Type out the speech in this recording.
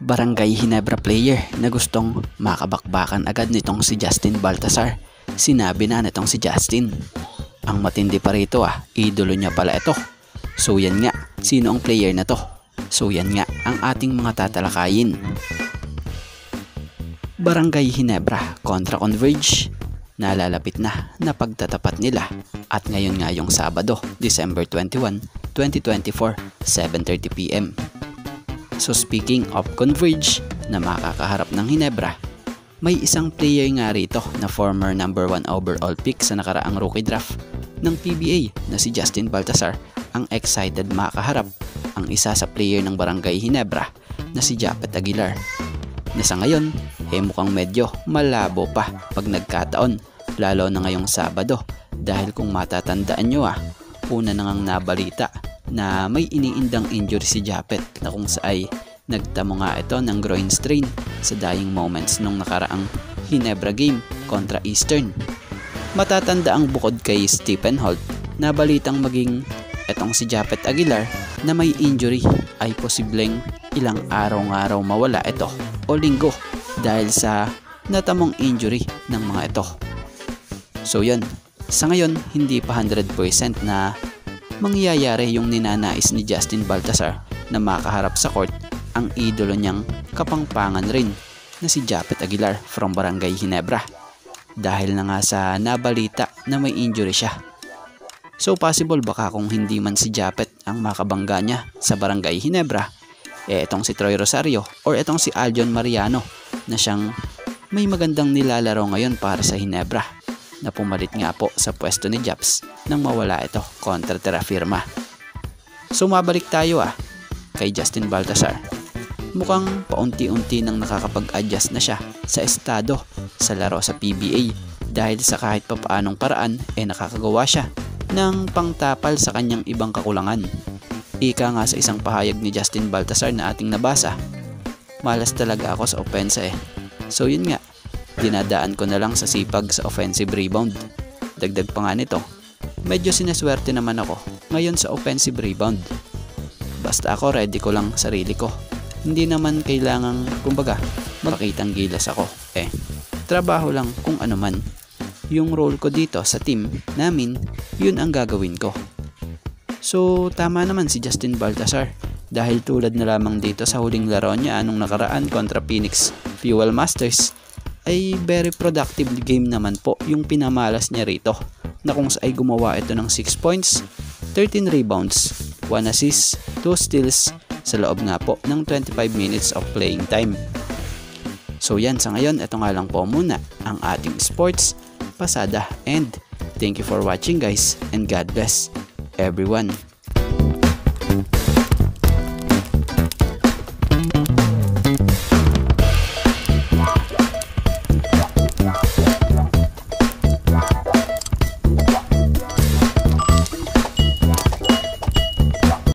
Barangay Ginebra player na gustong makabakbakan agad nitong si Justin Baltasar. Sinabi na nitong si Justin, ang matindi pa rito idolo niya pala ito. So yan nga, sino ang player na to? So yan nga ang ating mga tatalakayin. Barangay Ginebra kontra Converge, nalalapit na pagtatapat nila at ngayon nga yung Sabado, December 21, 2024, 7:30 PM. So speaking of Converge na makakaharap ng Ginebra, may isang player nga rito na former number 1 overall pick sa nakaraang rookie draft ng PBA na si Justin Baltasar ang excited makaharap ang isa sa player ng Barangay Ginebra na si Japet Aguilar, na sa ngayon mukhang medyo malabo pa pag nagkataon, lalo na ngayong Sabado, dahil kung matatandaan nyo una nang nabalita na may iniindang injury si Japet na kung saan nagtamo nga ito ng groin strain sa dying moments nung nakaraang Ginebra game kontra Eastern. Matatanda ang bukod kay Stephen Holt na balitang maging etong si Japet Aguilar na may injury ay posibleng ilang araw mawala ito o linggo dahil sa natamong injury ng mga ito. So yan, sa ngayon hindi pa 100% na mangyayari yung ninanais ni Justin Baltasar na makaharap sa court ang idolo niyang kapangpangan rin na si Japet Aguilar from Barangay Ginebra, dahil na nga sa nabalita na may injury siya. So possible baka kung hindi man si Japet ang makabangga niya sa Barangay Ginebra, etong si Troy Rosario or etong si Aljon Mariano na siyang may magandang nilalaro ngayon para sa Ginebra, na pumalit nga po sa pwesto ni Japs nang mawala ito kontra Terrafirma. So mabalik tayo kay Justin Baltasar. Mukhang paunti-unti nang nakakapag-adjust na siya sa estado sa laro sa PBA, dahil sa kahit papaanong paraan nakakagawa siya ng pangtapal sa kanyang ibang kakulangan. Ika nga sa isang pahayag ni Justin Baltasar na ating nabasa, malas talaga ako sa opensa So yun nga, dinadaan ko na lang sa sipag sa offensive rebound. Dagdag pa nga nito, medyo sinaswerte naman ako ngayon sa offensive rebound. Basta ako ready ko lang sarili ko. Hindi naman kailangang kumbaga makitang gilas ako. Trabaho lang kung ano man. Yung role ko dito sa team namin, yun ang gagawin ko. So tama naman si Justin Baltasar, dahil tulad na lamang dito sa huling laro niya anong nakaraan kontra Phoenix Fuel Masters, ay very productive game naman po yung pinamalas niya rito, na kung saan ay gumawa ito ng 6 points, 13 rebounds, 1 assist, 2 steals sa loob nga po ng 25 minutes of playing time. So yan, sa ngayon ito nga lang po muna ang ating sports pasada, and thank you for watching guys, and God bless everyone.